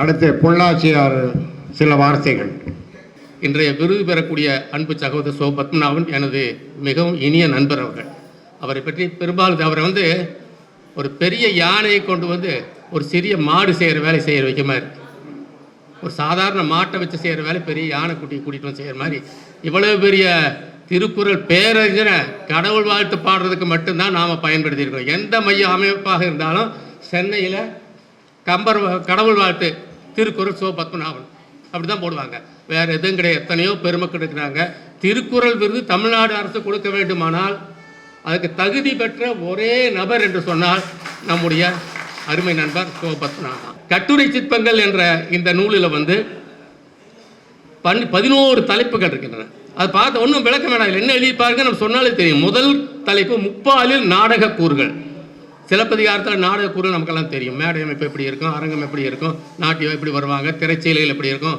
அடுத்து பொள்ளாச்சியார் சில வார்த்தைகள். இன்றைய விருது பெறக்கூடிய அன்பு சகோதரர் சோ பத்மநாபன் எனது மிகவும் இனிய நண்பர். அவரை பற்றி பெரும்பாலும் அவரை ஒரு பெரிய யானையை கொண்டு ஒரு சிறிய மாடு செய்கிற வேலை செய்கிற வைக்க மாதிரி, ஒரு சாதாரண மாட்டை வச்சு செய்கிற வேலை பெரிய யானை கூட்டிகிட்டு வந்து செய்கிற மாதிரி, இவ்வளவு பெரிய திருக்குறள் பேரறிஞரை கடவுள் வாழ்த்து பாடுறதுக்கு மட்டும்தான் நாம் பயன்படுத்தியிருக்கோம். எந்த மைய அமைப்பாக இருந்தாலும் சென்னையில் கடவுள் வாழ்த்து திருக்குறள் சோ பத்மநாபன் அப்படி தான் போடுவாங்க, வேறு எதுவும் கிடையாது. எத்தனையோ பெருமக்கள் இருக்கிறாங்க. திருக்குறள் விருது தமிழ்நாடு அரசு கொடுக்க வேண்டுமானால் அதுக்கு தகுதி பெற்ற ஒரே நபர் என்று சொன்னால் நம்முடைய அருமை நண்பர் சோ பத்மநாபன். கட்டுரை சிற்பங்கள் என்ற இந்த நூலில் 11 தலைப்புகள் இருக்கின்றன. அது பார்த்து ஒன்றும் விளக்க வேண்டாம், என்ன எழுதியிருப்பாருங்க நம்ம சொன்னாலே தெரியும். முதல் தலைப்பு முப்பாலில் நாடக கூறுகள். சிலப்பதிகாரத்தில் நாடக கூறுகள் நமக்கெல்லாம் தெரியும். மேடை அமைப்பு எப்படி இருக்கும், அரங்கம் எப்படி இருக்கும், நாட்டியம் எப்படி வருவாங்க, திரைச்சீலைகள் எப்படி இருக்கும்,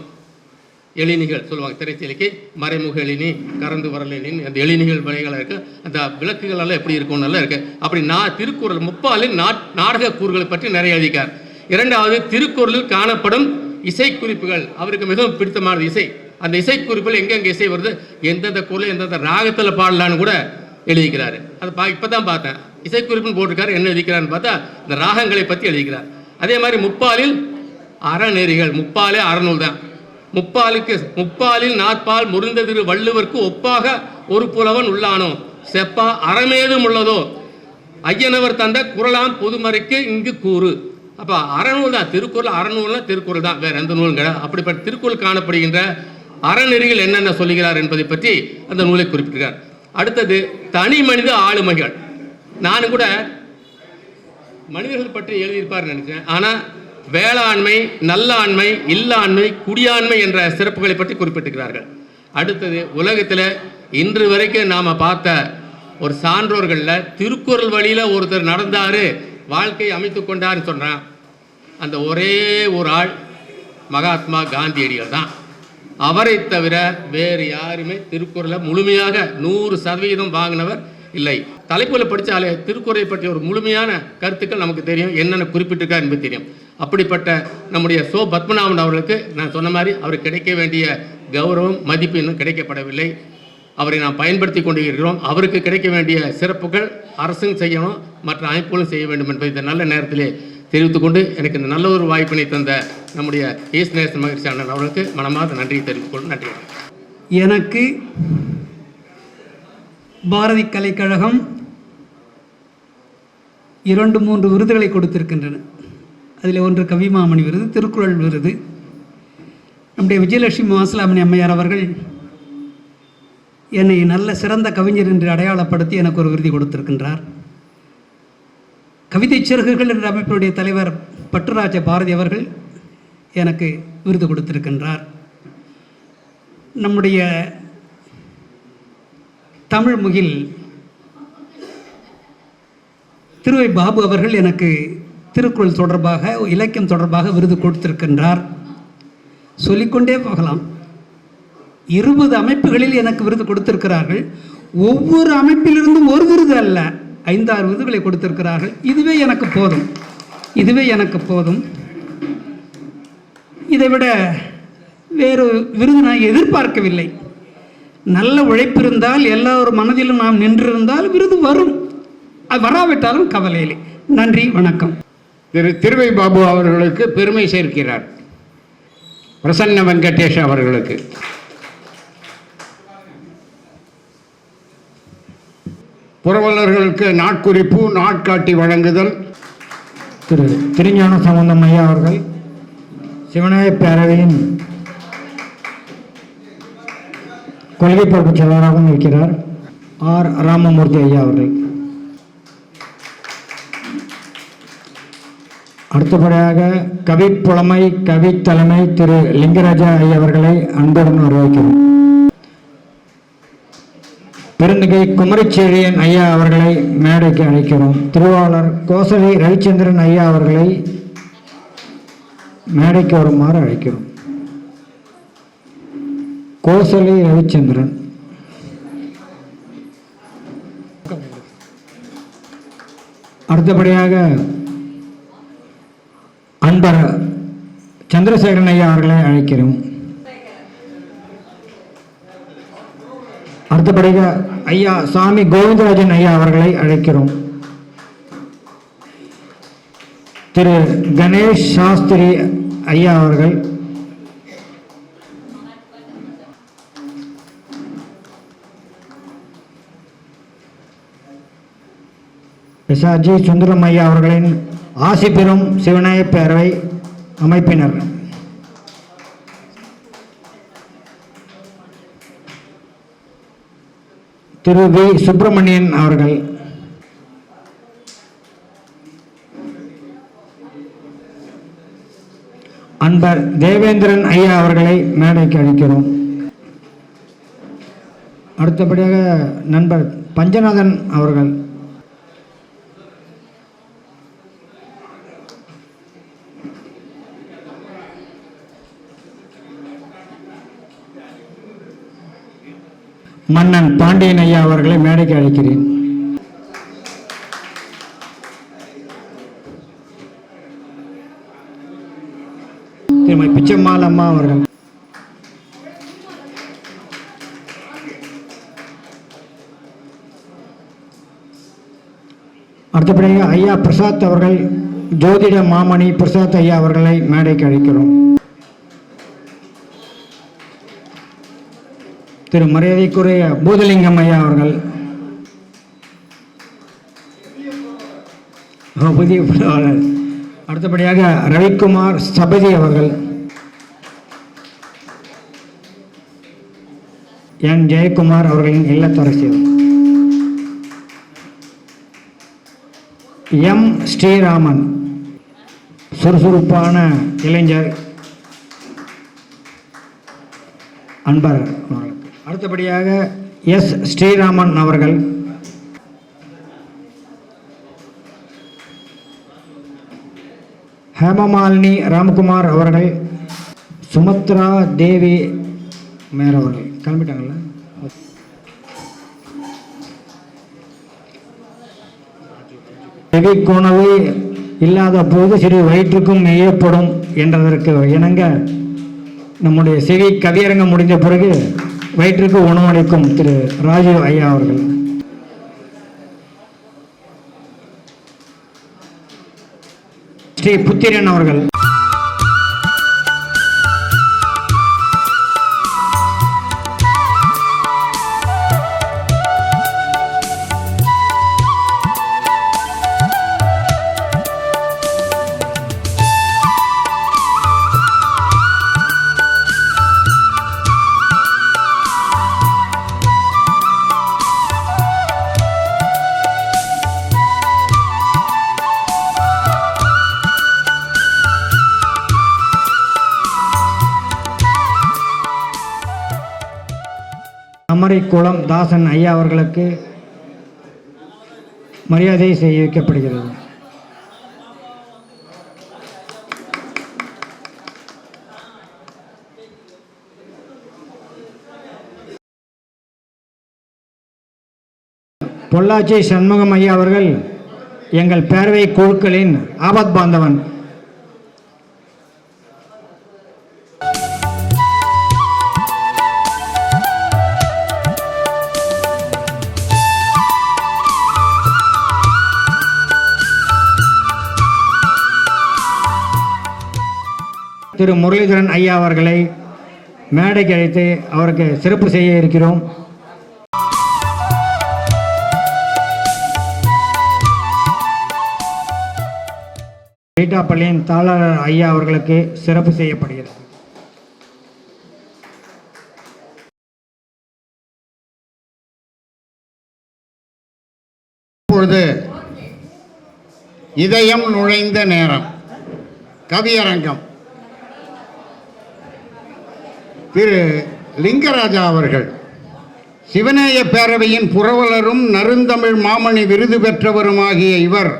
எழினிகள் சொல்லுவாங்க. திரைச்சீலைக்கு மறைமுக எழினி, கறந்து வரல் எழினி, அந்த எழினிகள் வகைகளாக இருக்குது. அந்த விளக்குகள் எல்லாம் எப்படி இருக்கும்னு நல்லா இருக்குது. அப்படி திருக்குறள் முப்பாலில் நாடக கூறுகளை பற்றி நிறைய எழுதிக்கார். இரண்டாவது, திருக்குறளில் காணப்படும் இசைக்குறிப்புகள். அவருக்கு மிகவும் பிடித்தமானது இசை. அந்த இசைக்குறிப்புகள் எங்கெங்கே இசை வருது, எந்தெந்த குரல் எந்தெந்த ராகத்தில் பாடலான்னு கூட எழுதிக்கிறாரு. அது இப்போ தான் பார்த்தேன். இசைக்குறிப்புன்னு போட்டிருக்காரு, என்ன எழுதிக்கிறான்னு பார்த்தா இந்த ராகங்களை பற்றி எழுதிக்கிறார். அதே மாதிரி முப்பாலில் அறநெறிகள். முப்பாலே அறநூல் தான். முப்பாலில் நாற்பால் முறிந்ததிரு வள்ளுவர்க்கு ஒப்பாக ஒரு புலவன் உள்ளானோ செப்பா அறமேதும் உள்ளதோ ஐயனவர் தந்த குறளாம் பொதுமறைக்கு இங்கு கூறு. அப்போ அறநூல் தான் திருக்குறள். அறநூல்னா திருக்குறள் தான், வேற எந்த நூலும் கிடையாது. அப்படிப்பட்ட திருக்குறள் காணப்படுகின்ற அறநெறிகள் என்னென்ன சொல்லுகிறார் என்பதை பற்றி அந்த நூலை குறிப்பிட்டிருக்கார். அடுத்தது தனி மனித ஆளுமைகள். நானும் கூட மனிதர்கள் பற்றி எழுதியிருப்பார் நினைச்சேன். ஆனால் வேளாண்மை, நல்லாண்மை, இல்லாண்மை, குடியாண்மை என்ற சிறப்புகளை பற்றி குறிப்பிட்டிருக்கிறார்கள். அடுத்தது உலகத்தில் இன்று வரைக்கும் நாம் பார்த்த ஒரு சான்றோர்களில் திருக்குறள் வழியில் ஒருத்தர் நடந்தார், வாழ்க்கையை அமைத்து கொண்டார்னு சொன்னான். அந்த ஒரே ஒரு ஆள் மகாத்மா காந்தியடிகள் தான். அவரை தவிர வேறு யாருமே திருக்குறளை முழுமையாக 100% வாங்கினவர் இல்லை. தலைப்புகளை படித்தாலே திருக்குறளை பற்றிய ஒரு முழுமையான கருத்துக்கள் நமக்கு தெரியும், என்னென்ன குறிப்பிட்டிருக்கார் என்பது தெரியும். அப்படிப்பட்ட நம்முடைய சோ பத்மநாபன் அவர்களுக்கு நான் சொன்ன மாதிரி அவருக்கு கிடைக்க வேண்டிய கௌரவம், மதிப்பு இன்னும் கிடைக்கப்படவில்லை. அவரை நாம் பயன்படுத்தி கொண்டு இருக்கிறோம். அவருக்கு கிடைக்க வேண்டிய சிறப்புகள் அரசும் செய்யணும், மற்ற அமைப்புகளும் செய்ய வேண்டும் என்பதை இந்த நல்ல நேரத்திலே தெரிவித்துக்கொண்டு எனக்கு இந்த நல்ல ஒரு வாய்ப்பினை தந்த நம்முடைய ஈஸ்நேசன் மகிழ்ச்சி அண்ணன் அவர்களுக்கு மனமார்ந்த நன்றியை தெரிவித்துக்கொள்ளும். நன்றி. எனக்கு பாரதி கலைக்கழகம் 2-3 விருதுகளை கொடுத்திருக்கின்றன. அதில் ஒன்று கவிமாமணி விருது, திருக்குறள் விருது. நம்முடைய விஜயலட்சுமி மாசிலாமணி அம்மையார் அவர்கள் என்னை நல்ல சிறந்த கவிஞர் என்று அடையாளப்படுத்தி எனக்கு ஒரு விருது கொடுத்திருக்கின்றார். கவிதை சிறகுகள் என்ற அமைப்பினுடைய தலைவர் பட்டுராஜ பாரதி அவர்கள் எனக்கு விருது கொடுத்திருக்கின்றார். நம்முடைய தமிழ் முகில் திருவை பாபு அவர்கள் எனக்கு திருக்குறள் தொடர்பாக, இலக்கியம் தொடர்பாக விருது கொடுத்திருக்கின்றார். சொல்லிக்கொண்டே போகலாம். 20 அமைப்புகளில் எனக்கு விருது கொடுத்திருக்கிறார்கள். ஒவ்வொரு அமைப்பிலிருந்தும் ஒரு விருது அல்ல, 5-6 விருதுகளை கொடுத்திருக்கிறார்கள். இதுவே எனக்கு போதும். இதைவிட வேறு விருது நான் எதிர்பார்க்கவில்லை. நல்ல உழைப்பு இருந்தால், எல்லோரும் மனதிலும் நாம் நின்றிருந்தால் விருது வரும். அது வராவிட்டாலும் கவலை இல்லை. நன்றி, வணக்கம். திருவை பாபு அவர்களுக்கு பெருமை சேர்க்கிறார் பிரசன்ன வெங்கடேஷ் அவர்களுக்கு. புரவலர்களுக்கு நாட்குறிப்பு, நாட்காட்டி வழங்குதல். திரு திருஞான சம்பந்தம் ஐயா அவர்கள் சிவநாய பேரவையின் கொள்கை பொறுப்பு செயலாளராகவும் இருக்கிறார். ஆர் ராமமூர்த்தி ஐயா அவர்கள். அடுத்தபடியாக கவிப்புலமை, கவித்தலைமை திரு லிங்கராஜா ஐயா அவர்களை அன்புடன் வரவேற்கிறோம். பெருந்தகை குமரிச்செழியன் ஐயா அவர்களை மேடைக்கு அழைக்கிறோம். திருவாளர் கோசலை ரவிச்சந்திரன் ஐயா அவர்களை மேடைக்கு வருமாறு அழைக்கிறோம். கோசலை ரவிச்சந்திரன். அடுத்தபடியாக அன்பர் சந்திரசேகரன் ஐயா அவர்களை அழைக்கிறோம். அடுத்தபடியாக ஐயா சாமி கோவிந்தராஜன் ஐயா அவர்களை அழைக்கிறோம். திரு கணேஷ் சாஸ்திரி ஐயா அவர்கள், எஸ்ஆர்ஜி சுந்தரம் ஐயா அவர்களின் ஆசி பெறும் சிவநாய பேரவை அமைப்பினர், திரு வி சுப்பிரமணியன் அவர்கள், அன்பர் தேவேந்திரன் ஐயா அவர்களை மேடைக்கு அழைக்கிறோம். அடுத்தபடியாக நண்பர் பஞ்சநாதன் அவர்கள், மன்னன் பாண்டியன் ஐயா அவர்களை மேடைக்கு அழைக்கிறேன். திருமதி பிச்சம்மாள் அம்மா அவர்கள், அடுத்தபடியாக ஐயா பிரசாத் அவர்கள், ஜோதிட மாமணி பிரசாத் ஐயா அவர்களை மேடைக்கு அழைக்கிறோம். திரு மரியாதைக்குரிய பூதலிங்கம் ஐயா அவர்கள், புதிய பொருளாளர். அடுத்தபடியாக ரவிக்குமார் சபதி அவர்கள், என் ஜெயக்குமார் அவர்களின் இல்லத்தரசி, எம் ஸ்ரீராமன் சுறுசுறுப்பான இளைஞர் அன்பர் அவர்களுக்கு. அடுத்தபடியாக எஸ் ஸ்ரீராமன் அவர்கள், ஹேமமாலினி ராம்குமார் அவர்கள், சுமத்ரா தேவி மேர் அவர்கள் கிளம்பிட்டாங்கல்ல. செவிக்குணவு இல்லாத போது சிறு வயிற்றுக்கும் மெய்யப்படும் என்றதற்கு இணங்க நம்முடைய செவி கவியரங்கம் முடிந்த பிறகு வயிற்றுக்கு உணவளிக்கும் திரு ராஜீவ் ஐயா அவர்கள், ஸ்ரீ புத்திரன் அவர்கள், அமரைக்குளம் தாசன் ஐயா அவர்களுக்கு மரியாதை செய்விக்கப்படுகிறது. பொள்ளாச்சி சண்முகம் ஐயா அவர்கள் எங்கள் பேரவை குழுக்களின் ஆபத் பாந்தவன். திரு முரளிதரன் ஐயா அவர்களை மேடைக்கு அழைத்து அவருக்கு சிறப்பு செய்ய இருக்கிறோம். பள்ளியின் தாளர் ஐயா அவர்களுக்கு சிறப்பு செய்யப்படுகிறது. இப்பொழுது இதயம் நுழைந்த நேரம் கவியரங்கம். திரு லிங்கராஜா அவர்கள் சிவநேய பேரவையின் புரவலரும் நறுந்தமிழ் மாமணி விருது பெற்றவருமாகிய இவர்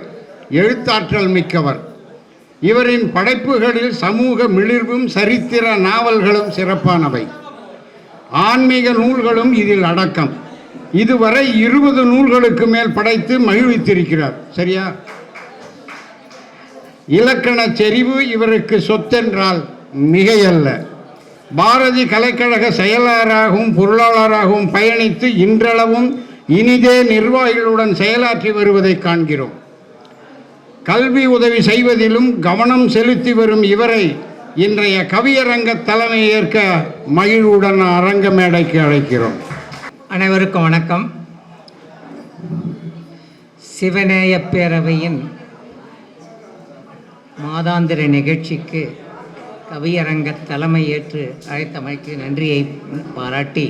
எழுத்தாற்றல் மிக்கவர். இவரின் படைப்புகளில் சமூக மிளிர்வும் சரித்திர நாவல்களும் சிறப்பானவை. ஆன்மீக நூல்களும் இதில் அடக்கம். இதுவரை 20 நூல்களுக்கு மேல் படைத்து மகிழ்வித்திருக்கிறார். சரியா? இலக்கண செறிவு இவருக்கு சொத்தென்றால் மிகையல்ல. பாரதி கலைக்கழக செயலாளராகவும் பொருளாளராகவும் பயணித்து இன்றளவும் இனிதே நிர்வாகிகளுடன் செயலாற்றி வருவதை காண்கிறோம். கல்வி உதவி செய்வதிலும் கவனம் செலுத்தி வரும் இவரை இன்றைய கவியரங்க தலைமை ஏற்க மகிழ்வுடன் அரங்க மேடைக்கு அழைக்கிறோம். அனைவருக்கும் வணக்கம். சிவநேய பேரவையின் மாதாந்திர நிகழ்ச்சிக்கு கவியரங்க தலைமை ஏற்று அழைத்தமைக்கு நன்றியை பாராட்டி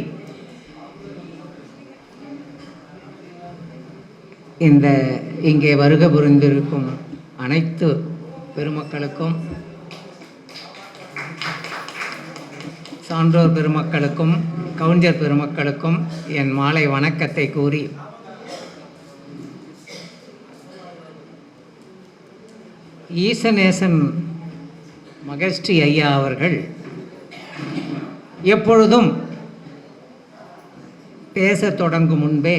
இங்கே வருகை புரிந்திருக்கும் அனைத்து பெருமக்களுக்கும், சான்றோர் பெருமக்களுக்கும், கவிஞர் பெருமக்களுக்கும் என் மாலை வணக்கத்தை கூறி, ஈசநேசன் மகஸ்ரீ ஐயா அவர்கள் எப்பொழுதும் பேசத் தொடங்கும் முன்பே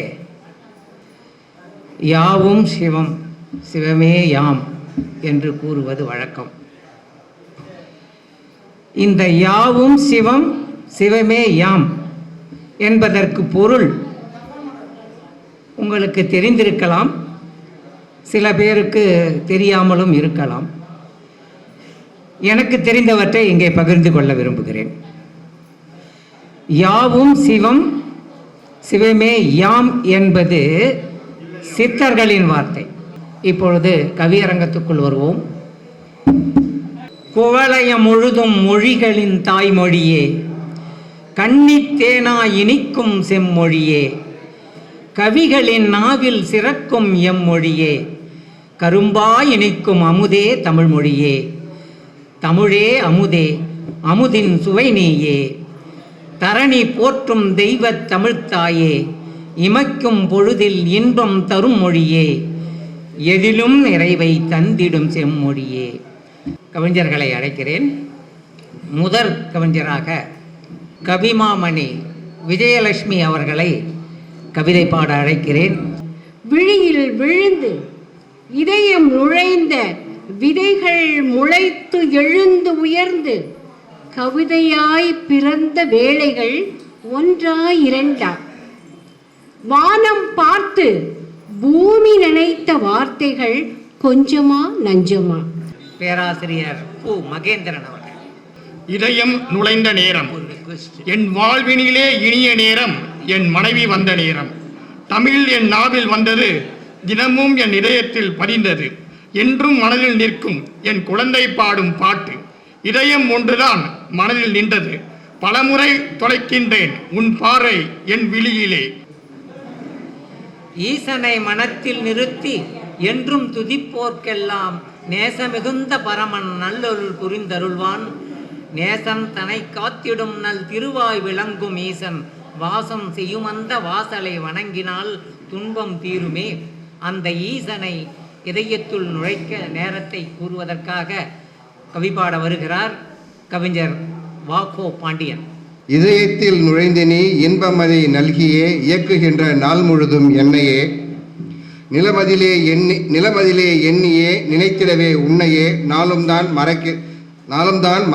யாவும் சிவம், சிவமே யாம் என்று கூறுவது வழக்கம். இந்த யாவும் சிவம், சிவமே யாம் என்பதற்கு பொருள் உங்களுக்கு தெரிந்திருக்கலாம், சில பேருக்கு தெரியாமலும் இருக்கலாம். எனக்கு தெரிந்தவற்றை இங்கே பகிர்ந்து கொள்ள விரும்புகிறேன். யாவும் சிவம், சிவமே யாம் என்பது சித்தர்களின் வார்த்தை. இப்பொழுது கவியரங்கத்துக்குள் வருவோம். குவளையம் முழுதும் மொழிகளின் தாய்மொழியே, கன்னித்தேனா இனிக்கும் செம்மொழியே, கவிகளின் நாவில் சிறக்கும் எம்மொழியே, கரும்பாய் இனிக்கும் அமுதே தமிழ்மொழியே, தமிழே அமுதே அமுதின் சுவை நீயே, தரணி போற்றும் தெய்வத் தமிழ்த்தாயே, இமைக்கும் பொழுதில் இன்பம் தரும் மொழியே, எதிலும் நிறைவை தந்திடும் செம்மொழியே. கவிஞர்களை அழைக்கிறேன். முதற் கவிஞராக கவிமாமணி விஜயலட்சுமி அவர்களை கவிதை பாட அழைக்கிறேன். விழியில் விழுந்து இதயம் நுழைந்த விதைகள் முளைத்து எழுந்து உயர்ந்து கவிதையாய் பிறந்த வேளைகள் ஒன்றா இரண்டா, வானம் பார்த்து பூமி நினைத்த வார்த்தைகள் கொஞ்சமா நஞ்சமா. பேராசிரியர் கு மகேந்திரன் அவர்கள். இதயம் நுழைந்த நேரம், என் வாழ்வினிலே இனிய நேரம், என் மனைவி வந்த நேரம், தமிழ் என் நாவில் வந்தது, தினமும் என் இதயத்தில் பதிந்தது, என்றும் மனதில் நிற்கும் என் குழந்தை பாடும் பாட்டு, இதயம் ஒன்றுதான் மனதில் நின்றது, பலமுறை தொலைக்கின்றேன் உன் பார்வை என் விழியிலே. ஈசனை மனத்தில் நிறுத்தி என்றும் துதிப்போர்க்கெல்லாம் நேசமிகுந்த பரமன் நல்லொருள் புரிந்தருள்வான், நேசன் தன்னை காத்திடும் நல் திருவாய் விளங்கும் ஈசன் வாசம் செய்யும் அந்த வாசலை வணங்கினால் துன்பம் தீருமே. அந்த ஈசனை இதயத்துள் நுழைக்க நேரத்தை கூறுவதற்காக கவிபாட வருகிறார் கவிஞர் வாகோ பாண்டியன். இதயத்தில் நுழைந்து நீ இன்பமதை நல்கியே இயக்குகின்ற நாள் முழுதும் என்னையே, நிலமதிலே எண்ணியே நினைத்திடவே உன்னையே, நாளும்தான்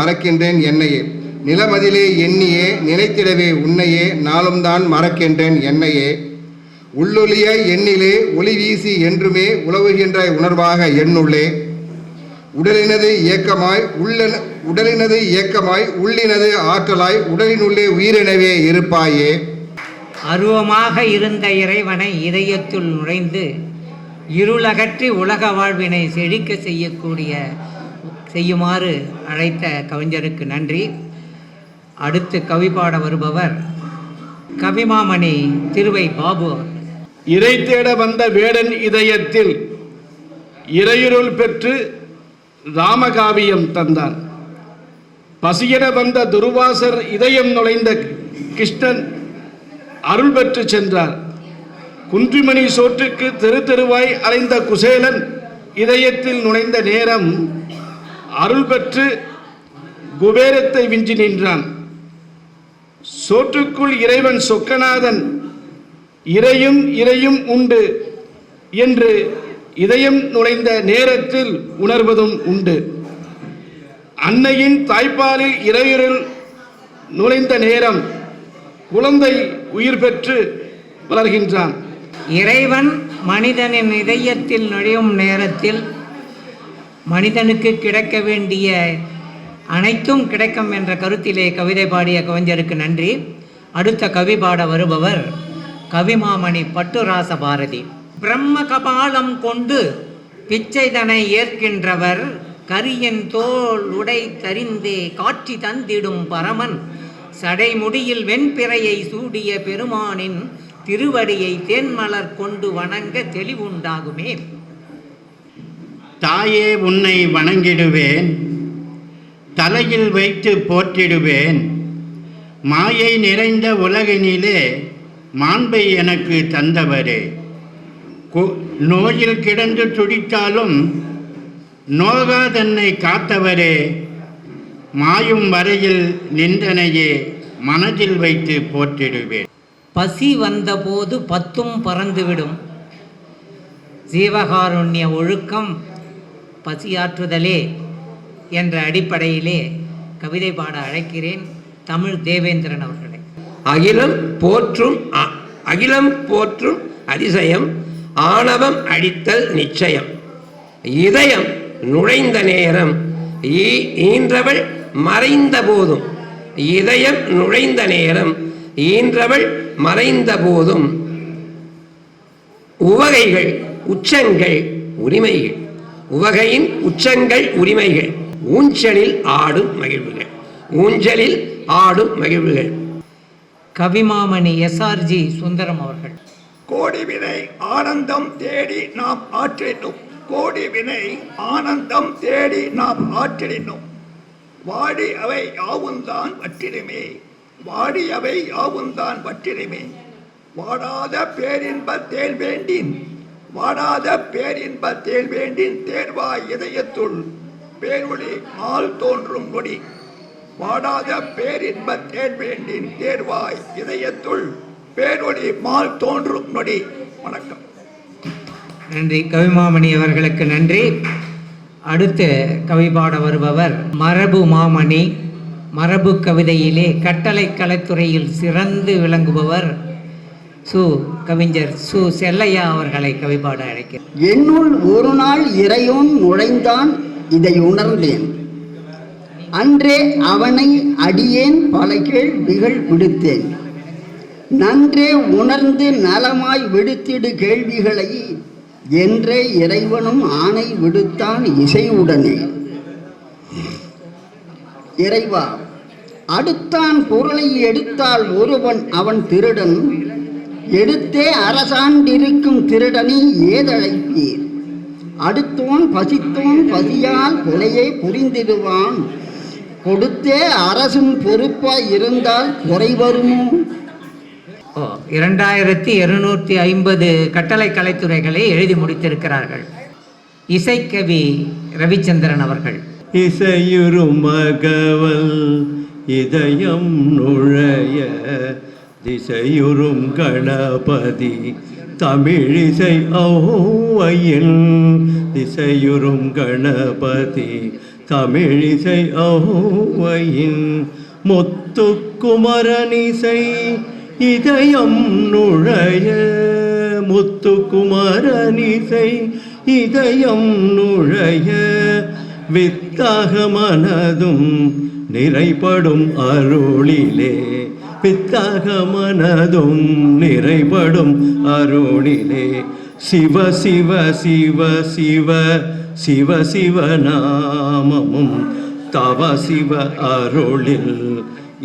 மறக்கின்றேன் என்னையே, நிலமதிலே எண்ணியே நினைத்திடவே உன்னையே, நாளும்தான் மறக்கின்றேன் என்னையே, உள்ளொளிய எண்ணிலே ஒளி வீசி என்றுமே உலவுகின்ற உணர்வாக எண்ணுள்ளே, உடலினது இயக்கமாய் உள்ளினது ஆற்றலாய் உடலினுள்ளே உயிரெனவே இருப்பாயே. அருவமாக இருந்த இறைவனை இதயத்துள் நுழைந்து இருளகற்றி உலக வாழ்வினை செழிக்க செய்யுமாறு அழைத்த கவிஞருக்கு நன்றி. அடுத்து கவிபாட வருபவர் கவிமாமணி திருவை பாபு. இறை தேட வந்த வேடன் இதயத்தில் இறையுருள் பெற்று ராமகாவியம் தந்தார். பசியென வந்த துர்வாசர் இதயம் நுழைந்த கிருஷ்ணன் அருள் பெற்று சென்றார். குன்றிமணி சோற்றுக்கு தெருவாய் அலைந்த குசேலன் இதயத்தில் நுழைந்த நேரம் அருள் பெற்று குபேரத்தை விஞ்சி நின்றான். சோற்றுக்குள் இறைவன் சொக்கநாதன் இறையும் உண்டு என்று இதயம் நுழைந்த நேரத்தில் உணர்வதும் உண்டு. அன்னையின் தாய்ப்பாலில் இறையுறில் நுழைந்த நேரம் குழந்தை உயிர் பெற்று வளர்கின்றான். இறைவன் மனிதனின் இதயத்தில் நுழையும் நேரத்தில் மனிதனுக்கு கிடைக்க வேண்டிய அனைத்தும் கிடைக்கும் என்ற கருத்திலே கவிதை பாடிய கவிஞருக்கு நன்றி. அடுத்த கவி பாட வருபவர் கவிமாமணி பட்டுராச பாரதி. பிரம்ம கபாலம் கொண்டு பிச்சைதனை ஏற்கின்றவர், கரியன் தோல் உடை தரிந்தே காட்சி தந்திடும் பரமன், சடைமுடியில் வெண்பிறையை சூடிய பெருமானின் திருவடியை தேன்மலர் கொண்டு வணங்க தெளிவுண்டாகுமே. தாயே உன்னை வணங்கிடுவேன், தலையில் வைத்து போற்றிடுவேன், மாயை நிறைந்த உலகினிலே மாண்பை எனக்கு தந்தவரே, நோயில் கிடந்து துடித்தாலும் நோகாதன்னை காத்தவரே, மாயும் வரையில் நின்றனையே மனதில் வைத்து போற்றிடுவேன். பசி வந்தபோது பத்தும் பறந்துவிடும், ஜீவகாருண்ய ஒழுக்கம் பசியாற்றுதலே என்ற அடிப்படையிலே கவிதை பாட அழைக்கிறேன் தமிழ் தேவேந்திரன் அவர்களை. அகிலம் போற்றும் அதிசயம், ஆணவம் அடித்தல் நிச்சயம், இதயம் நுழைந்த நேரம் ஈன்றவள் மறைந்த போதும், இதயம் நுழைந்த நேரம் ஈன்றவள் மறைந்த போதும், உவகைகள் உச்சங்கள் உரிமைகள், உவகையின் உச்சங்கள் உரிமைகள், ஊஞ்சலில் ஆடும் மகிழ்வுகள், ஊஞ்சலில் ஆடும் மகிழ்வுகள். கவிமாமணி SRG சுந்தரம் அவர்கள். கோடி வினை ஆனந்தம் தேடி நாம் ஆற்றினோம், கோடி வினை ஆனந்தம் தேடி நாம் ஆற்றினோம், வாடி அவை யாவுந்தான் வற்றிடுமே, வாடி அவை யாவுந்தான் வற்றிடுமே, வாடாத பேரின்ப தேல் வேண்டின், வாடாத பேரின்ப தேல் வேண்டின், தேர்வாய் இதயத்துள் பேரொளி மால் தோன்றும் நொடி, வாடாத பேரின்ப தேல் வேண்டின், தேர்வாய் இதயத்துள் பேரொளி மால் தோன்றும் நொடி. வணக்கம். நன்றி கவிமாமணி அவர்களுக்கு நன்றி. அடுத்து கவி பாட வருபவர் மரபு மாமணி. மரபு கவிதையிலே கட்டளை கலைத்துறையில் சிறந்து விளங்குபவர் கவிஞர் செல்லையா அவர்களை கவி பாட அழைக்கிறேன். என்னுள் ஒரு நாள் இறையோன் நுழைந்தான், இதை உணர்ந்தேன். அன்றே அவனை அடியேன் பல கேள்விகள் விடுத்தேன். நன்றே உணர்ந்து நலமாய் விடுத்திடு கேள்விகளை என்றே இறைவனும் ஆணை விடுத்தான் இசையுடனே. இறைவா, அடுத்தான் பொருளை எடுத்தால் ஒருவன் அவன் திருடன், எடுத்தே அரசாண்டிருக்கும் திருடனை ஏதழைப்பீர். அடுத்தோன் பசித்தோன் பசியால் கொலையை புரிந்திடுவான், கொடுத்தே அரசும் பொறுப்பாய் இருந்தால் குறை வருமோ. 2250 கட்டளை கலைத்துறைகளை எழுதி முடித்திருக்கிறார்கள். இசைக்கவி ரவிச்சந்திரன் அவர்கள். இசையுறும் மகவல் இதயம் நுழைய, திசையுறும் கணபதி தமிழிசை ஔவையில், திசையுறும் கணபதி தமிழிசை ஔவையின், முத்துக்குமரனிசை இதயம் நுழைய, முத்துக்குமரனிசை இதயம் நுழைய, வித்தாக மனதும் நிறைபடும் அருளிலே, வித்தாக மனதும் நிறைபடும் அருளிலே, சிவ சிவ சிவ சிவ சிவ சிவ நாமமும் தவ சிவ அருளில்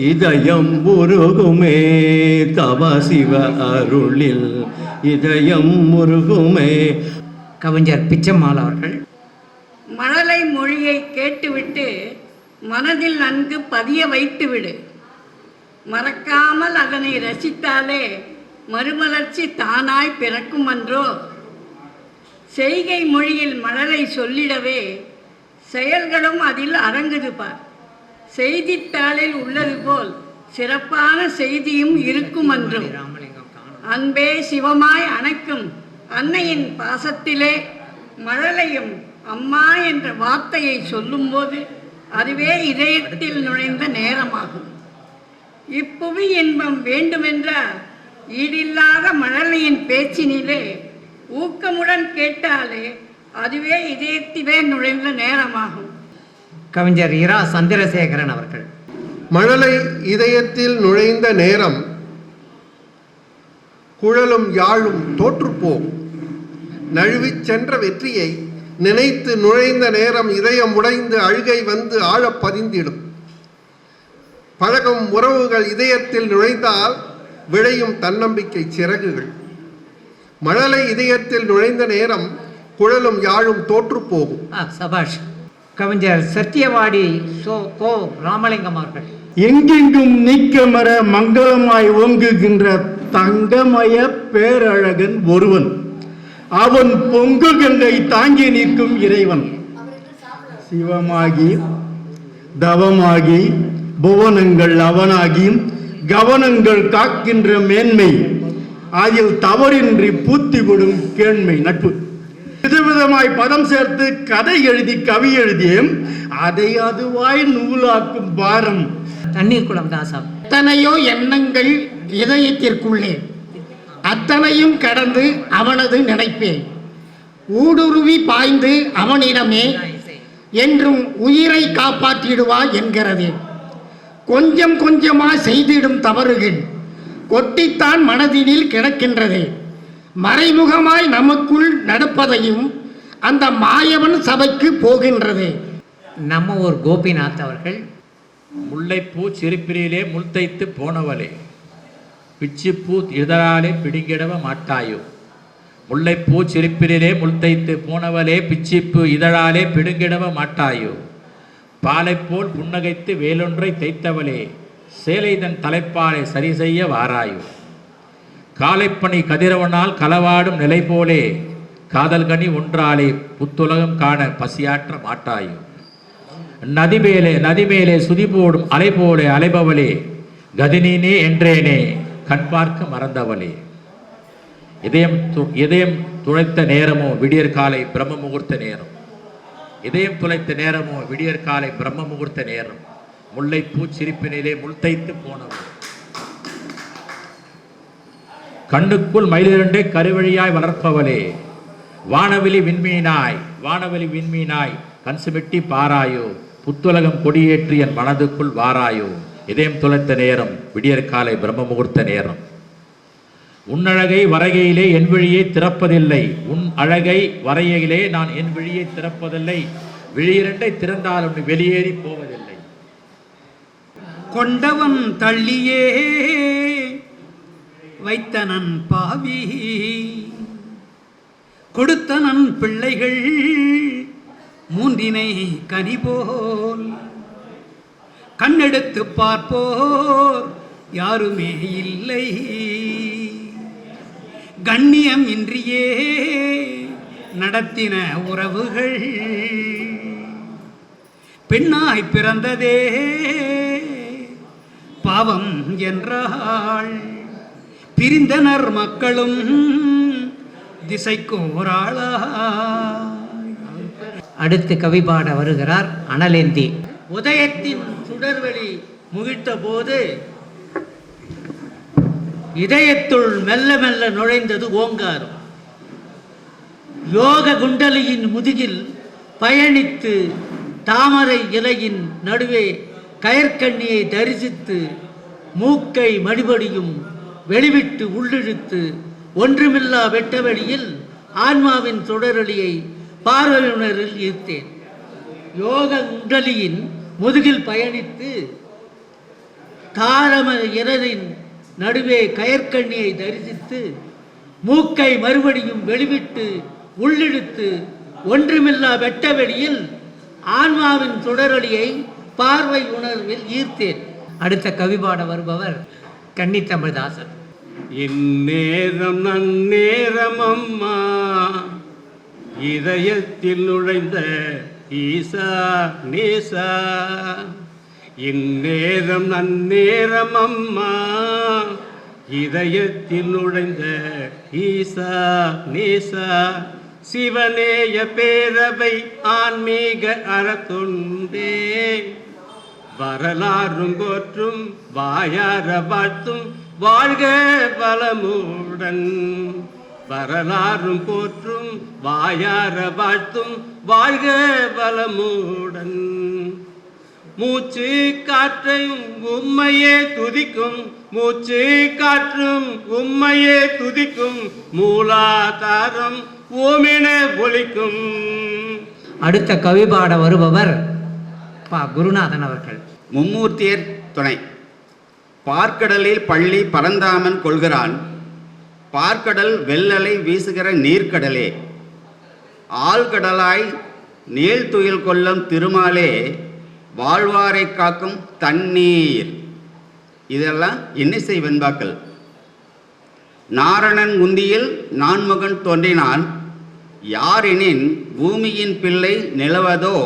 இதயம் உருகுமே, தவ சிவ அருளில் இதயம் உருகுமே. கவிஞர் பிச்சம்மாள் அவர்கள். மழலை மொழியை கேட்டுவிட்டு மனதில் நன்கு பதிய வைத்துவிடு, மறக்காமல் அதனை ரசித்தாலே மறுமலர்ச்சி தானாய் பிறக்கும் அன்றோ. செய்கை மொழியில் மழலை சொல்லிடவே செயல்களும் அதில் அரங்குது பார். செய்தித்தாளில் உள்ளது போல் சிறப்பான செய்தியும் இருக்கும் அன்றும். அன்பே சிவமாய் அணைக்கும் அன்னையின் பாசத்திலே மழலையும் அம்மா என்ற வார்த்தையை சொல்லும்போது அதுவே இதயத்தில் நுழைந்த நேரமாகும். இப்புவி இன்பம் வேண்டுமென்றால் ஈடில்லாத மழலையின் பேச்சினிலே ஊக்கமுடன் கேட்டாலே அதுவே இதயத்திலே நுழைந்த நேரமாகும். கவிஞர் இரா சந்திரசேகரன் அவர்கள். மழலை இதயத்தில் நுழைந்த நேரம் குழலும் யாழும் தோற்றுப்போம். நழுவிச் சென்ற வெற்றியை நினைத்து நுழைந்த நேரம் இதயம் உடைந்து அழுகை வந்து ஆழப் பதிந்திடும். பழகும் உறவுகள் இதயத்தில் நுழைந்தால் விளையும் தன்னம்பிக்கை சிறகுகள். மழலை இதயத்தில் நுழைந்த நேரம் குழலும் யாழும் தோற்று போகும். சபாஷ். கவிஞர் சத்தியவாடி கோ ராமலிங்கம் அவர்கள். எங்கெங்கும் நீக்கமர மங்களமாய் ஓங்குகின்ற தங்கமய பேரழகன் ஒருவன், அவன் பொங்கு கங்கை தாங்கி நிற்கும் இறைவன். சிவமாகி தவமாகி புவனங்கள் அவனாகி கவனங்கள் காக்கின்ற மேன்மை, அதில் தவறின்றி பூத்திவிடும் கேண்மை நட்பு. விதவிதமாய் பதம் சேர்த்து கதை எழுதி கவி எழுதியும் அதை அதுவாய் நூலாக்கும் பாரம். தண்ணீர் குளம் தாசா. எத்தனையோ எண்ணங்கள் இதயத்திற்குள்ளே, அத்தனையும் கடந்து அவனது நினைப்பேன். ஊடுருவி பாய்ந்து அவனிடமே என்றும் உயிரை காப்பாற்றிடுவார் என்கிறது. கொஞ்சம் கொஞ்சமாய் செய்திடும் தவறுகள் கொட்டித்தான் மனதினில் கிடக்கின்றது. மறைமுகமாய் நமக்குள் நடப்பதையும் அந்த மாயவன் சபைக்கு போகின்றது. நம்ம ஊர் கோபிநாத் அவர்கள். முல்லைப்பூ சிரிப்பிலே முள் தைத்து போனவளே, பிச்சிப்பூ இதழாலே பிடிங்கிடவ மாட்டாயோ. முல்லைப்பூ சிரிப்பிலே முள் தைத்து போனவளே, பிச்சிப்பூ இதழாலே பிடுங்கிடவ மாட்டாயோ. பாலைப்போல் புன்னகைத்து வேலொன்றை தைத்தவளே, சேலைதன் தலைப்பாலை சரி செய்ய வாராயோ. காலைப்பணி கதிரவனால் களவாடும் நிலை போலே, காதல் கனி ஒன்றாலே புத்துலகம் காண பசியாற்ற மாட்டாயோ. நதிமேலே சுதி போடும் அலை போலே அலைபவளே, கதினீனே என்றேனே கண் பார்க்க மறந்தவளே. இதயம் துளைத்த நேரமோ விடியற் காலை பிரம்ம முகூர்த்த நேரம். இதயம் துளைத்த நேரமோ விடியற் காலை பிரம்ம முகூர்த்த நேரம். முல்லைப்பூ சிரிப்பினிலே முள் தைத்து போனவள், கண்ணுக்குள் மயிலிரண்டே கருவழியாய் வளர்ப்பவளே. வானவெளி விண்மீனாய் கண் சுமிட்டி பாராயோ. புத்துலகம் கொடியேற்றி என் மனதுக்குள் வாராயோ. இதயம் துளைத்த நேரம் விடியற் காலை பிரம்ம முகூர்த்த நேரம். உன்னழகை வரைகையிலே என் விழியை திறப்பதில்லை. உன் அழகை வரையிலே நான் என் விழியை திறப்பதில்லை. விழியிரண்டை திறந்தாலும் வெளியேறி போவதில்லை. கொண்டவன் தள்ளியே வைத்தனன் பாவி, கொடுத்தனன் பிள்ளைகள் மூன்றினை கனிபோல். கண்ணெடுத்து பார்ப்போர் யாருமே இல்லை. கண்ணியம் இன்றியே நடத்தின உறவுகள், பெண்ணாய் பிறந்ததே பாவம் என்றாள். பிரிந்தனர் மக்களும் திசைக்கோராளா. அடுத்து கவி பாட வருகிறார் அனலேந்தி. உதயத்தின் சுடர்வெளி முகிழ்த்த போது இதயத்துள் மெல்ல மெல்ல நுழைந்தது ஓங்காரம். யோக குண்டலியின் முதுகில் பயணித்து தாமரை இலையின் நடுவே கயற்கண்ணியை தரிசித்து மூக்கை மடிபடியும் வெளிவிட்டு உள்ளிழுத்து ஒன்றுமில்லா வெட்டவெளியில் ஆன்மாவின் சுடரொளியை பார்வையுணரில் ஈர்த்தேன். யோக குண்டலியின் முதுகில் பயணித்து தாரம இரரின் நடுவே கயற்கண்ணியை தரிசித்து மூக்கை மறுபடியும் வெளிவிட்டு உள்ளிழுத்து ஒன்றுமில்லா வெட்டவெளியில் ஆன்மாவின் சுடரொளியை பார்வை உணர்வில் ஈர்த்தேன். அடுத்த கவி பாட வருபவர் கன்னித்தமிழ்தாசன். இந்நேரம் நன்னேரம் அம்மா, இதயத்தில் நுழைந்த ஈசா நேசா. இந்நேரம் நன்னேரம் அம்மா, இதயத்தில் நுழைந்த ஈசா நேசா. சிவனேய பேரவை ஆன்மீக அறத்துண்டே வரலாறும் போற்றும் வாயார வாழ்த்தும் வாழ்க வளமுடன். வரலாறும் போற்றும் வாயார வாழ்த்தும் வாழ்க வளமுடன். மூச்சு காற்றையும் உம்மையே துதிக்கும், மூச்சு காற்றும் உம்மையே துதிக்கும், மூலாதாரம் ஓமென ஒலிக்கும். அடுத்த கவி பாட வருபவர் பா குருநாதன் அவர்கள். மும்மூர்த்தியர் துணை. பார்க்கடலில் பள்ளி பரந்தாமன் கொள்கிறான், பார்க்கடல் வெள்ளலை வீசுகிற நீர்க்கடலே, ஆழ்கடலாய் நீள் துயில் கொள்ளும் திருமாலே, வாழ்வாரை காக்கும் தண்ணீர். இதெல்லாம் இன்னிசை வெண்பாக்கள். நாரணன் உந்தியில் நான்முகன் தோன்றினான், யாரெனின் பூமியின் பிள்ளை நிலவதோ,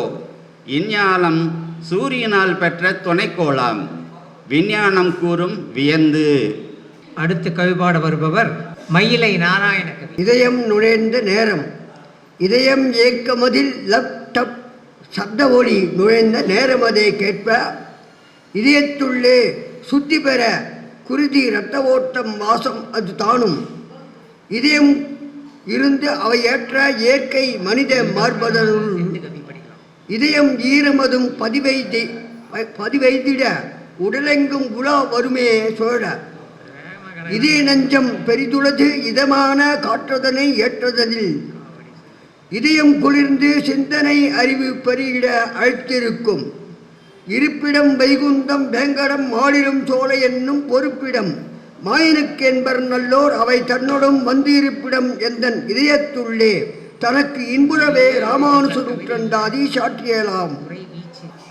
இஞ்ஞானம் சூரியனால் பெற்ற துணைக்கோளாம், விஞ்ஞானம் கூறும் வியந்து. அடுத்து கவிபாட வருபவர் மயிலை நாராயணகவி. இதயம் நுழைந்த நேரம், இதயம் ஏக்கமதில் லப்டப் சப்த ஒளி நுழைந்த நேரம் அதை கேட்ப, இதயத்துள்ளே சுத்தி பெற குருதி இரத்த ஓட்டம் வாசம் அது தானும், இதயம் இருந்து அவை ஏற்ற இயற்கை மனித மார்பதனுள், இதயம் ஈரமதும் பதிவைத்திட உடலெங்கும் உலா வருமே சோழ, இதய நஞ்சம் பெரிதுளது இதமான காற்றுதனை ஏற்றதில், இதயம் குளிர்ந்து சிந்தனை அறிவு பெருகிட அழைத்திருக்கும், இருப்பிடம் வைகுந்தம் வேங்கடம் மாநிலம் சோலை என்னும் பொறுப்பிடம், மாயனுக்கு என்பர் நல்லோர் அவை தன்னுடன் வந்து இருப்பிடம் எந்தன் இதயத்துள்ளே, தனக்கு இன்புறவே ராமானுசருற்றண்டாதி சாற்றியலாம்.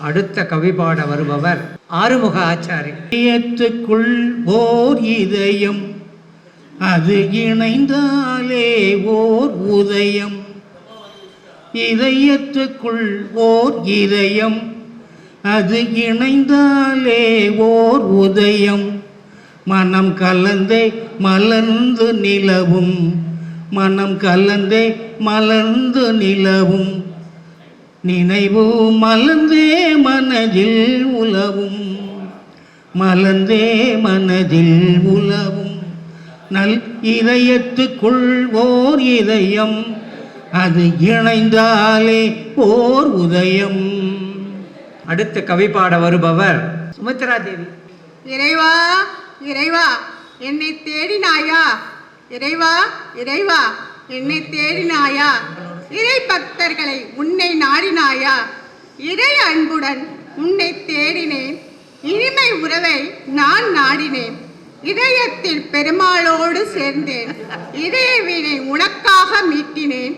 அடுத்த கவிபாட வருபவர் ஆறுமுக ஆச்சாரி. இதயத்துக்குள் ஓர் இதயம், அது இணைந்தாலே ஓர் உதயம். இதயத்துக்குள் ஓர் இதயம், அது இணைந்தாலே ஓர் உதயம். மனம் கலந்தே மலர்ந்து நிலவும், மனம் கலந்தே மலர்ந்து நிலவும், நினைவு மலர்ந்தே மனதில் உலவும், மலர்ந்தே மனதில் உலவும். நல் இதயத்துக்குள் ஓர் இதயம், அது இணைந்தாலே ஓர் உதயம். அடுத்த கவிபாட வருபவர் சுமித்ரா தேவி. இறைவா இறைவா என்னை தேடினாயா, இறைவா இறைவா என்னை தேடினாயா, இறை பக்தர்களை உன்னை நாடினாயா, இறை அன்புடன் உன்னை தேடினேன், இனிமை உறவை நான் நாடினேன், இதயத்தில் பெருமாளோடு சேர்ந்தேன், இதய வீணை உனக்காக மீட்டினேன்,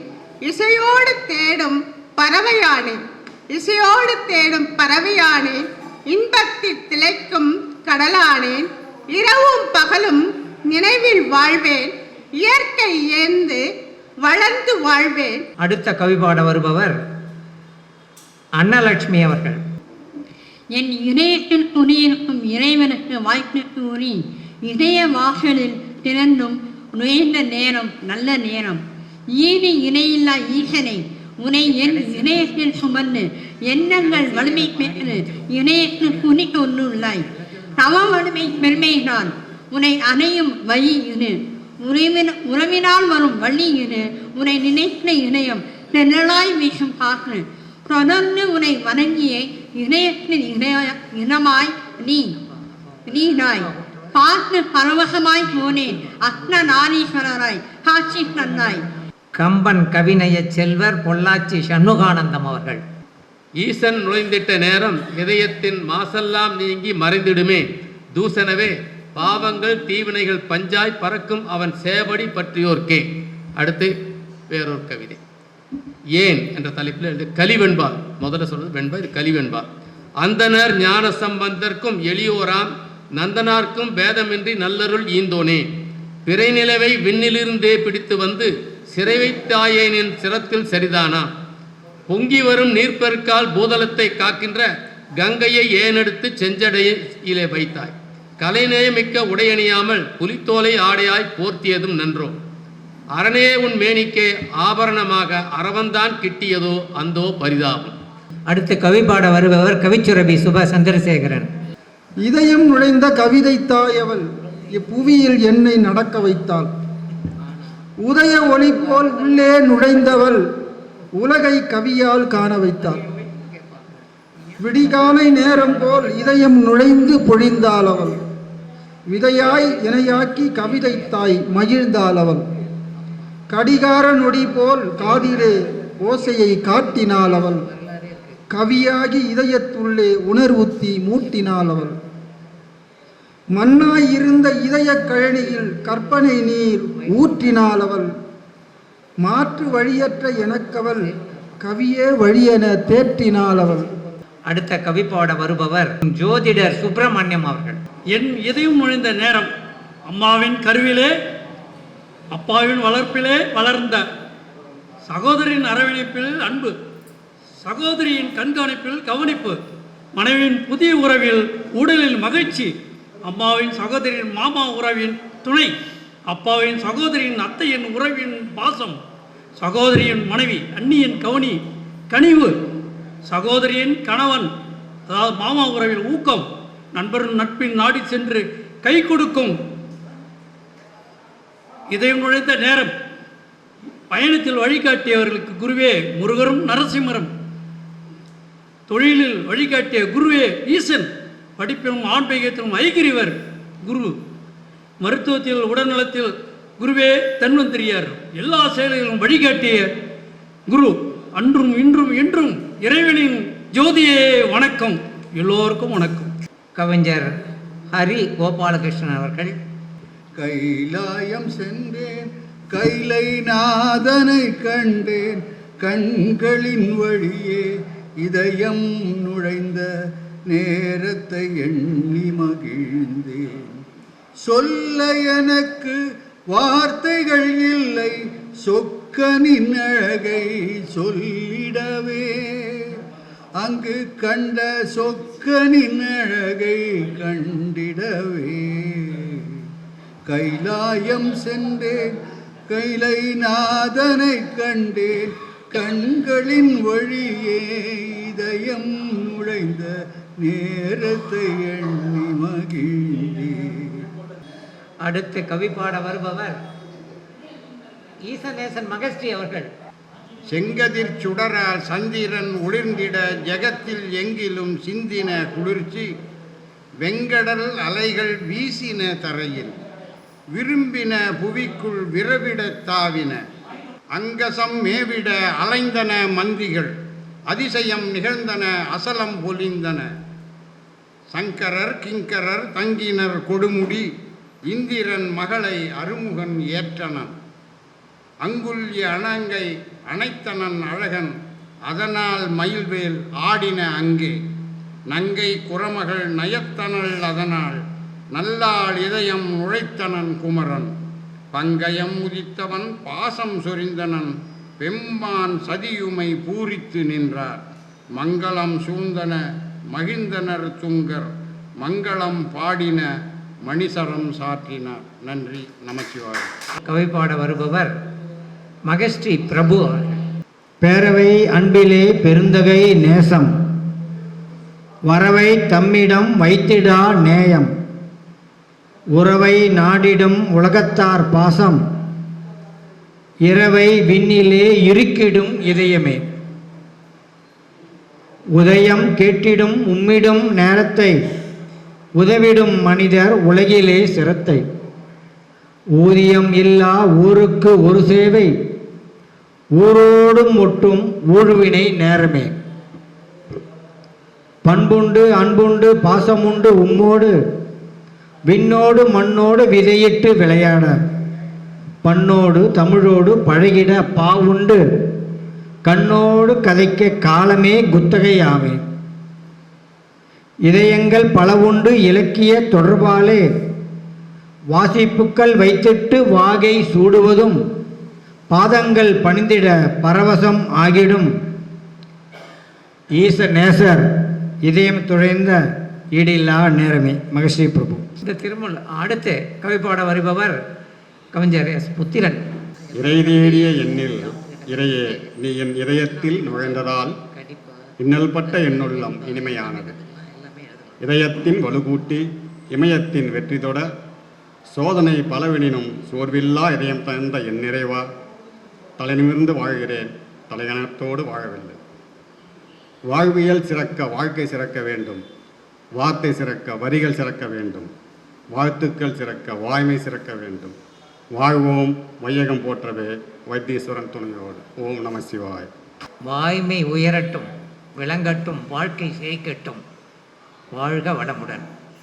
இசையோடு தேடும் பறவையானேன், இசையோடு தேடும் பறவையானேன், இன்பத்தில் திளைக்கும் கடலானேன், இரவும் பகலும் நினைவில் வாழ்வேன், இயற்கை ஏந்து வளர்ந்து வாழ்வேன். அடுத்த கவிபாட வருபவர் அன்னலட்சுமி அவர்கள். என் இதயத்தில் துணியிருக்கும் இறைவனுக்கு வாய்ப்பு கூறி, இதய வாசலில் திறந்தும் நுழைந்த நேரம் நல்ல நேரம், ஈடு இணையில்லா ஈசனை உனை என் இதயத்தில் சுமந்து எண்ணங்கள் வலிமை பெற்று இதயத்தில் துணி கொண்டுள்ளாய், தவ வலிமை பெருமைதான் உன்னை அணையும் வழி இது, உறவினால் வரும் வழி இது, உன்னை நினைத்த இதயம் நிழலாய் வீசும் காற்று, தொடர்ந்து உன்னை வணங்கிய இதயத்தின் இனமாய் நீனாய் பார்த்து பரவசமாய் போனேன், அத்ன நாரீஸ்வரராய் காட்சி தந்தாய். கம்பன் கவிநய செல்வர் பொள்ளாச்சி சண்முகானந்தம் அவர்கள். ஈசன் நுழைந்திட்ட நேரம் இதயத்தின் மாசெல்லாம் நீங்கி மறைந்திடுமே, தூசணவே பாவங்கள் தீவினைகள் பஞ்சாய் பறக்கும் அவன் சேவடி பற்றியோர்க்கே. அடுத்து வேறொரு கவிதை. ஏன் என்ற தலைப்பில் எழுது கலிவெண்பா. முதல்ல சொல்றது வெண்பா, இது கலிவெண்பா. அந்தனர் ஞான சம்பந்தர்க்கும் எளியோராம் நந்தனார்க்கும் பேதமின்றி நல்லருள் ஈந்தோனே, பிறை நிலவை விண்ணிலிருந்தே பிடித்து வந்து சிறை வைத்தாயேனின் சிரத்தில் சரிதானா, பொங்கி வரும் நீர்ப்பெருக்கால் பூதலத்தை காக்கின்ற கங்கையை ஏனெடுத்து செஞ்சடையிலே வைத்தாய், கலைநயமிக்க உடையணியாமல் புலித்தோலை ஆடையாய் போர்த்தியதும் நன்றோ, அரணே உன் மேனிக்கே ஆபரணமாக அரவந்தான் கிட்டியதோ அந்தோ பரிதாபம். அடுத்து கவி பாட வருபவர் கவிச்சுரபி சுபா சந்திரசேகரன். இதயம் நுழைந்த கவிதை தாயவள் இப்புவியில் என்னை நடக்க வைத்தாள். உதய ஒளி போல் உள்ளே நுழைந்தவள் உலகை கவியால் காண வைத்தாள். விடிகாலை நேரம் போல் இதயம் நுழைந்து பொழிந்தாள் அவள். விதையாய் இணையாக்கி கவிதை தாய் மகிழ்ந்தாள் அவள். கடிகார நொடி போல் காதிலே ஓசையை காட்டினாள் அவள். கவியாகி இதயத்துள்ளே உணர்வுத்தி மூட்டினாள் அவள். மண்ணாய் இருந்த இதய கழனியில் கற்பனை நீர் ஊற்றினாள் அவள். மாற்று வழியற்ற எனக்கவள் கவியே வழியென தேற்றினாள் அவள். அடுத்த கவி பாட வருபவர் ஜோதிடர் சுப்பிரமணியம் அவர்கள். என் இதயம் நுழைந்த நேரம் அம்மாவின் கருவிலே அப்பாவின் வளர்ப்பிலே வளர்ந்த சகோதரியின் அரவணைப்பில் அன்பு, சகோதரியின் கண்காணிப்பில் கவனிப்பு, மனைவியின் புதிய உறவில் உடலில் மகிழ்ச்சி, அம்மாவின் சகோதரியின் மாமா உறவின் துணை, அப்பாவின் சகோதரியின் அத்தையின் உறவின் பாசம், சகோதரியின் மனைவி அண்ணியின் கனிவு, சகோதரியின் கணவன் அதாவது மாமா உறவில் ஊக்கம், நண்பரின் நட்பின் நாடி சென்று கை கொடுக்கும் இதயம் நுழைந்த நேரம், பயணத்தில் வழிகாட்டியவர்களுக்கு குருவே முருகரும் நரசிம்மரும், தொழிலில் வழிகாட்டிய குருவே ஈசன், படிப்பிலும் ஆன்மீகத்திலும் ஐகிரிவர் குரு, மருத்துவத்தில் உடல்நலத்தில் குருவே தன்வந்திரியார், எல்லா செயல்களிலும் வழிகாட்டிய குரு, அன்றும் இன்றும் என்றும் இறைவனின் ஜோதியே வணக்கம். எல்லோருக்கும் வணக்கம். கவிஞர் ஹரி கோபாலகிருஷ்ணன் அவர்கள். கைலாயம் சென்றேன், கைலை நாதனை கண்டேன், கண்களின் வழியே இதயம் நுழைந்த நேரத்தை எண்ணி மகிழ்ந்தேன். சொல்ல எனக்கு வார்த்தைகள் இல்லை, சொக்கனின் அழகை சொல்லிடவே, அங்கு கண்ட சொக்கனின் அழகை கண்டிடவே. கைலாயம் சென்றேன், கைலை நாதனை கண்டேன், கண்களின் வழியே இதயம் நுழைந்த நேரத்தை எண்ணி மகிழ்ந்தேன். அடுத்து கவி பாட வருபவர் ஈசநேசன் மகஸ்ரீ அவர்கள். செங்கதிர் சுடரால் சந்திரன் ஒளிர்ந்திட ஜகத்தில் எங்கிலும் சிந்தின குளிர்ச்சி, வெங்கடல் அலைகள் வீசின தரையில், விரும்பின புவிக்குள் விரவிட தாவின, அங்கசம் மேவிட அலைந்தன மந்திகள், அதிசயம் நிகழ்ந்தன அசலம் பொலிந்தன. சங்கரர் கிங்கரர் தங்கினர் கொடுமுடி, இந்திரன் மகளை அருமுகன் ஏற்றனன், அங்குல்ய அணங்கை அணைத்தனன் அழகன், அதனால் மயில்வேல் ஆடின அங்கே, நங்கை குரமகள் நயத்தனள் அதனால், நல்லாள் இதயம் நுழைத்தனன் குமரன், பங்கயம் உதித்தவன் பாசம் சொரிந்தனன், பெம்மான் சதியுமை பூரித்து நின்றார், மங்களம் சூழ்ந்தன மகிழ்ந்தனர் துங்கர், மங்களம் பாடின மணிசரம் சாற்றினார். நன்றி, நமச்சிவாய். கவி பாட வருபவர் மகஸ்ரீ பிரபு அவர்கள். பேரவை அன்பிலே பெருந்தகை நேசம், வரவை தம்மிடம் வைத்திடா நேயம், உறவை நாடிடும் உலகத்தார் பாசம், இரவை விண்ணிலே இருக்கிடும் இதயமே, உதயம் கேட்டிடும் உம்மிடும் நேரத்தை, உதவிடும் மனிதர் உலகிலே சிரத்தை, ஊதியம் இல்லா ஊருக்கு ஒரு சேவை, ஊரோடும் ஒட்டும் ஊழ்வினை நேரமே, பண்புண்டு அன்புண்டு பாசமுண்டு உம்மோடு, விண்ணோடு மண்ணோடு விதையிட்டு விளையாட, பண்ணோடு தமிழோடு பழகிட பாவுண்டு, கண்ணோடு கதைக்க காலமே குத்தகையாமே, இதயங்கள் பலவுண்டு இலக்கிய தொடர்பாலே, வாசிப்புக்கள் வைத்திட்டு வாகை சூடுவதும், பாதங்கள் பணிந்திட பரவசம் ஆகிடும், ஈச நேசர் இதயம் துழைந்த ஈடில்லா நேரமே. மகஸ்ரீ பிரபு. இந்த திருமூல் அடுத்து கவி பாட வருபவர் கவிஞர் எஸ் புத்திரன். இறை தேடிய எண்ணில் இறையே நீ என் இதயத்தில் நுழைந்ததால் இன்னல்பட்ட என்னுள்ளம் இனிமையானது. இதயத்தின் வலுகூட்டி இமயத்தின் வெற்றி தொட சோதனை பலவெனினும் சோர்வில்லா இதயம் தந்த என் நிறைவா, தலைநிமிர்ந்து வாழ்கிறேன், தலைகணத்தோடு வாழவில்லை. வாழ்வியல் சிறக்க வாழ்க்கை சிறக்க வேண்டும், வார்த்தை சிறக்க வரிகள் சிறக்க வேண்டும், வாழ்த்துக்கள் சிறக்க வாய்மை சிறக்க வேண்டும். வாழ்வோம் வையகம் போற்றவே வைத்தீஸ்வரன் துணையோடு. ஓம் நம சிவாய். வாய்மை உயரட்டும், விளங்கட்டும், வாழ்க்கை செழிக்கட்டும். வாழ்க வளமுடன்.